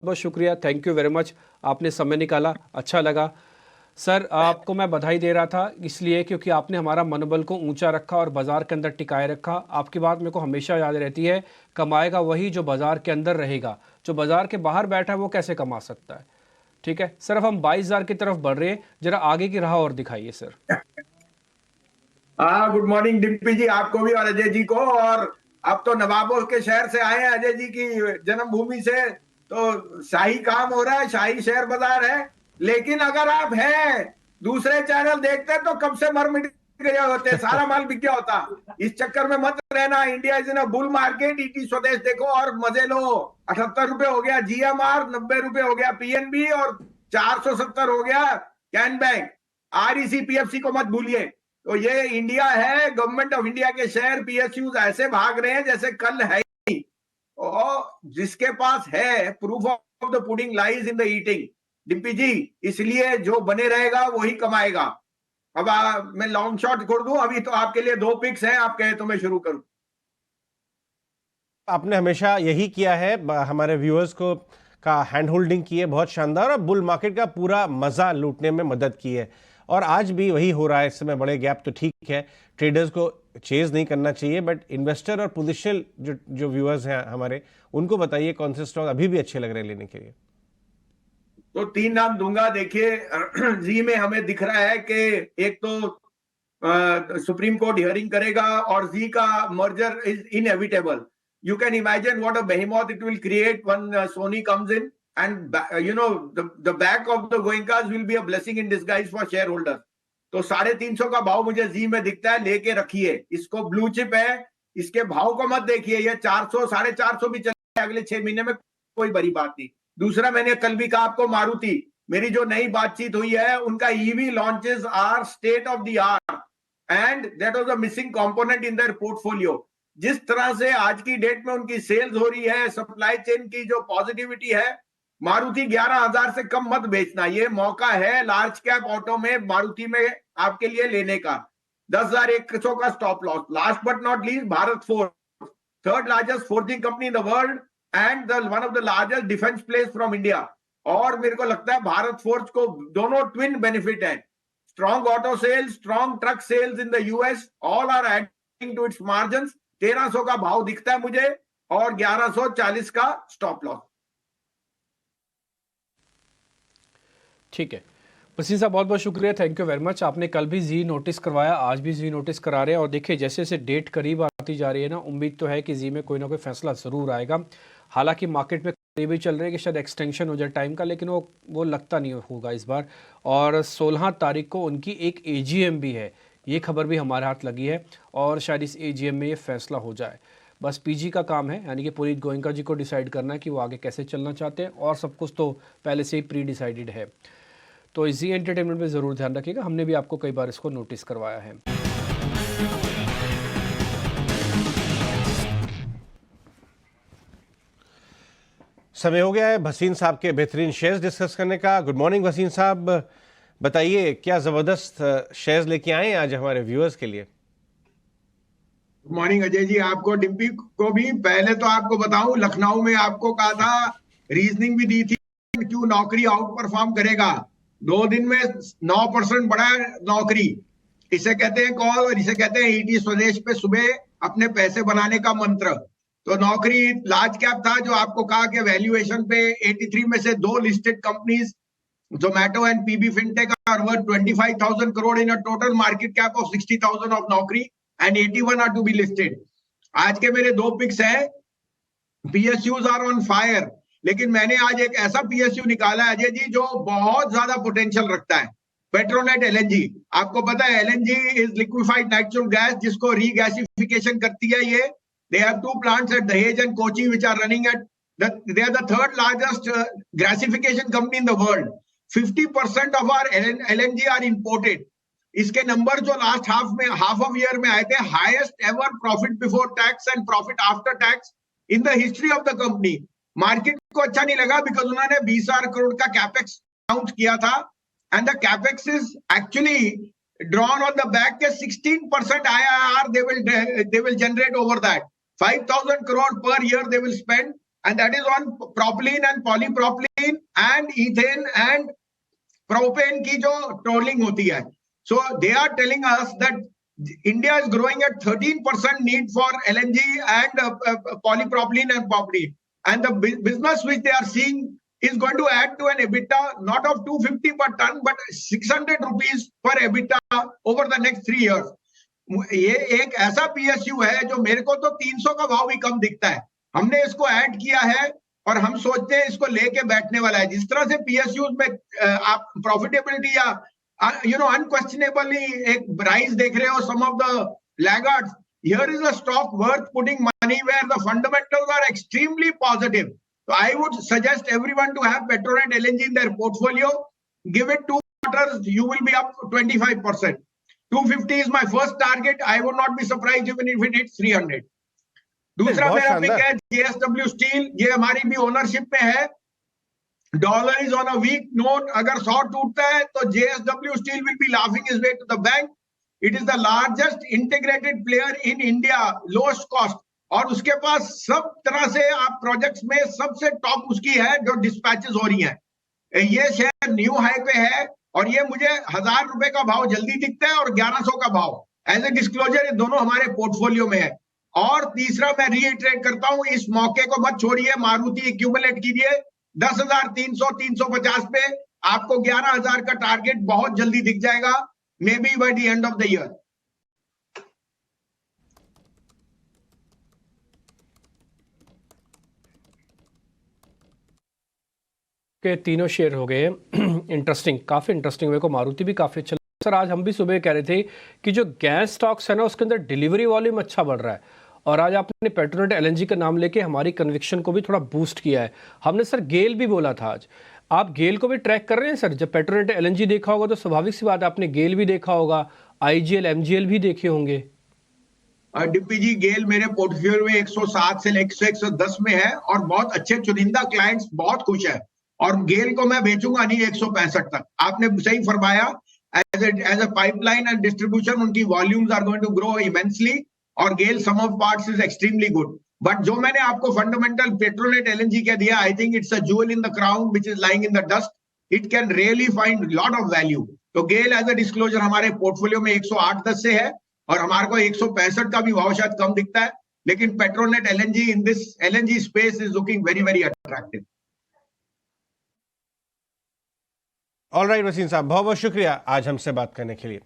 बहुत शुक्रिया, thank you very much. आपने समय निकाला, अच्छा लगा। सर, आपको मैं बधाई दे रहा था इसलिए क्योंकि आपने हमारा मनोबल को ऊंचा रखा और बाजार के अंदर टिकाए रखा। आपकी बात मेरे को हमेशा याद रहती है, कमाएगा वही जो बाजार के अंदर रहेगा, जो बाजार के बाहर बैठा है वो कैसे कमा सकता है। ठीक है सर, अब हम 22,000 की तरफ बढ़ रहे हैं, जरा आगे की राह और दिखाइए सर। हाँ, गुड मॉर्निंग डिम्पी जी, आपको भी और अजय जी को। और अब तो नवाबों के शहर से आए हैं, अजय जी की जन्मभूमि से, तो शाही काम हो रहा है, शाही शेयर बाजार है। लेकिन अगर आप हैं दूसरे चैनल देखते तो कब से मर मिट गए होते, सारा माल बिक गया होता। इस चक्कर में मत रहना, India is in a bull market, ET स्वदेश देखो और मजे लो। 78 रुपए हो गया जीएमआर, 90 रुपए हो गया पीएनबी और 470 हो गया कैन बैंक। आरईसी पीएफसी को मत भूलिए। तो ये इंडिया है, गवर्नमेंट ऑफ इंडिया के शेयर पीएसयूज ऐसे भाग रहे हैं जैसे कल है ही। और जिसके पास है, proof of the pudding lies in the eating Dimpy ji. इसलिए जो बने रहेगा वही कमाएगा। अब मैं लॉन्ग शॉट छोड़ दूं, अभी तो आपके लिए 2 पिक्स हैं, आप कहे तो मैं शुरू करूं। आपने हमेशा यही किया है, हमारे व्यूअर्स को का हैंड होल्डिंग की है, बहुत शानदार, और बुल मार्केट का पूरा मजा लूटने में मदद की है। और आज भी वही हो रहा है। इस समय बड़े गैप तो ठीक है, ट्रेडर्स को चेज नहीं करना चाहिए, बट इन्वेस्टर और पोजिशनल जो व्यूअर्स हैं हमारे, उनको बताइए कौन से स्टॉक अभी भी अच्छे लग रहे हैं लेने के लिए। तो 3 नाम दूंगा। देखिए, जी में हमें दिख रहा है कि एक तो सुप्रीम कोर्ट हियरिंग करेगा और जी का merger is inevitable. You can imagine what a behemoth it will create when Sony comes in, and the back of the Goenkas will be a blessing in disguise for shareholders. तो 350 का भाव मुझे जी में दिखता है, लेके रखिए इसको। ब्लू चिप है, इसके भाव को मत देखिए। ये 400 450 भी चले अगले 6 महीने में, कोई बड़ी बात नहीं। दूसरा, मैंने कल भी कहा आपको, मारुति, मेरी जो नई बातचीत हुई है, उनका EV launches are state of the art and that was a missing component in their portfolio. जिस तरह से आज की डेट में उनकी सेल्स हो रही है, सप्लाई चेन की जो पॉजिटिविटी है, मारुति 11,000 से कम मत बेचना। ये मौका है लार्ज कैप ऑटो में मारुति में आपके लिए लेने का। 10,100 का stop loss. Last but not least, Bharat Forge, third largest forging company in the world and one of the largest defence plays from India. और मेरे को लगता है भारत फोर्ज को दोनों ट्विन बेनिफिट है। Strong auto sales, strong truck sales in the US, all are adding to its margins. 1300 का भाव दिखता है मुझे और 1140 का स्टॉप लॉस। ठीक है वसीम साहब, बहुत बहुत शुक्रिया, थैंक यू वेरी मच। आपने कल भी जी नोटिस करवाया, आज भी जी नोटिस करा रहे हैं। और देखिए, जैसे जैसे डेट करीब आती जा रही है ना, उम्मीद तो है कि जी में कोई ना कोई फैसला ज़रूर आएगा। हालांकि मार्केट में करीब ही चल रही है कि शायद एक्सटेंशन हो जाए टाइम का, लेकिन वो लगता नहीं होगा इस बार। और 16 तारीख को उनकी एक एजीएम भी है, ये खबर भी हमारे हाथ लगी है, और शायद इस एजीएम में ये फैसला हो जाए। बस पीजी का काम है, यानी कि पुनीत गोयनका जी को डिसाइड करना है कि वो आगे कैसे चलना चाहते हैं, और सब कुछ तो पहले से ही प्री डिसाइडेड है। तो इसी एंटरटेनमेंट में ज़रूर ध्यान रखिएगा, हमने भी आपको कई बार इसको नोटिस करवाया है। समय हो गया है भसीन साहब के बेहतरीन शेयर्स डिस्कस करने का। गुड मॉर्निंग भसीन साहब, बताइए क्या ज़बरदस्त शेयर्स लेके आए हैं आज हमारे व्यूअर्स के लिए। गुड मॉर्निंग अजय जी, आपको, डिम्पी को भी। पहले तो आपको बताऊं, लखनऊ में आपको कहा था, रीजनिंग भी दी थी, क्यों नौकरी आउट परफॉर्म करेगा। 2 दिन में 9% बढ़ा नौकरी। इसे कहते हैं कॉल, और इसे कहते हैं ईटी स्वदेश पे सुबह अपने पैसे बनाने का मंत्र। तो नौकरी लार्ज कैप था, जो आपको कहा कि वैल्यूएशन पे 83 में से 2 listed companies, Zomato and PB Fintech, are worth 25,000 crore in a total market cap of 60,000 of Naukri, and 81 are to be listed. आज के मेरे 2 पिक्स हैं। पीएसयूज आर ऑन फायर, लेकिन मैंने आज एक ऐसा पीएसयू निकाला है अजय जी, जो बहुत ज्यादा पोटेंशियल रखता है। पेट्रोनेट एलएनजी, आपको पता है LNG is liquefied natural gas, जिसको रीगैसिफिकेशन करती है ये। They have 2 plants at Dahej and Kochi which are running at they are the third largest gasification company in the world. 50% of our LNG are imported. इसके number जो last half of year में आए थे, highest ever profit before tax and profit after tax in the history of the company. Market को अच्छा नहीं लगा because उन्होंने 20,000 करोड़ का कैपेक्स अनाउंस किया था, and the capex is actually drawn on the back के 16% IRR they will generate over that. 5,000 crore per year they will spend, and that is on propylene and polypropylene and ethane and propane की जो tolling होती है. So they are telling us that India is growing at 13% need for LNG and polypropylene and propylene, and the business which they are seeing is going to add to an EBITDA not of 250 per ton but 600 rupees per EBITDA over the next 3 years. ये एक ऐसा PSU है जो मेरे को तो 300 का भाव भी कम दिखता है. हमने इसको ऐड किया है और हम सोचते हैं इसको लेके बैठने वाला है. जिस तरह से PSUs में आप प्रॉफिटेबिलिटी या अनक्वेश्चनेबली एक राइज देख रहे हो, some of the laggards, here is a stock worth putting money where the fundamentals are extremely positive. So I would suggest everyone to have Petronet LNG in their portfolio. Give it 2 quarters, you will be up 25%. 250 is my first target. I would not be surprised even if it hits 300. दूसरा मेरा pick है JSW Steel. ये हमारी भी ownership में है. Dollar is on a weak note. अगर 100 टूटता है तो JSW Steel will be laughing his way to the bank. It is the largest integrated player in India, lowest cost. और उसके पास सब तरह से आप प्रोजेक्ट्स में सबसे टॉप उसकी है जो डिस्पैचेस हो रही हैं. ये शेयर न्यू हाई पे है और ये मुझे 1000 रुपए का भाव जल्दी दिखता है और 1100 का भाव. एज ए डिस्क्लोजर ये दोनों हमारे पोर्टफोलियो में है. और तीसरा मैं रीइटरेट करता हूं, इस मौके को मत छोड़िए. मारुति एक्यूमुलेट कीजिए 10,300 350 पे. आपको 11,000 का टारगेट बहुत जल्दी दिख जाएगा, may be by the end of the year. के तीनों शेयर हो गए इंटरेस्टिंग, काफ़ी इंटरेस्टिंग. मेरे को मारुति भी काफ़ी अच्छा लगा. सर आज हम भी सुबह कह रहे थे कि जो गैस स्टॉक्स है ना उसके अंदर डिलीवरी वॉल्यूम अच्छा बढ़ रहा है, और आज आपने पेट्रोनेट LNG का नाम लेके हमारी कन्विक्शन को भी थोड़ा बूस्ट किया है. हमने सर गेल भी बोला था आज. आप गेल को भी ट्रैक कर रहे हैं सर? जब पेट्रोनेट LNG देखा होगा तो स्वाभाविक सी बात है आपने गेल भी देखा होगा, IGL MGL भी देखे होंगे. डिप्पी जी, गेल मेरे पोर्टफोलियो में 107 से 110 में है और बहुत अच्छे चुनिंदा क्लाइंट्स बहुत खुश है. और गेल को मैं बेचूंगा नहीं 165 तक. आपने सही फरमाया. As a pipeline and distribution उनकी volumes are going to grow immensely, और GAIL some of parts is extremely good. But जो मैंने आपको फंडामेंटल पेट्रोनेट LNG का दिया, I think it's a jewel in the crown which is lying in the dust. It can really find lot of value. तो GAIL as a disclosure हमारे portfolio में 108-10 से है और हमारे को 165 का भी भाव शायद कम दिखता है. लेकिन Petronet LNG in this LNG space is looking very very attractive. All right Wasim sahab, बहुत बहुत शुक्रिया आज हमसे बात करने के लिए.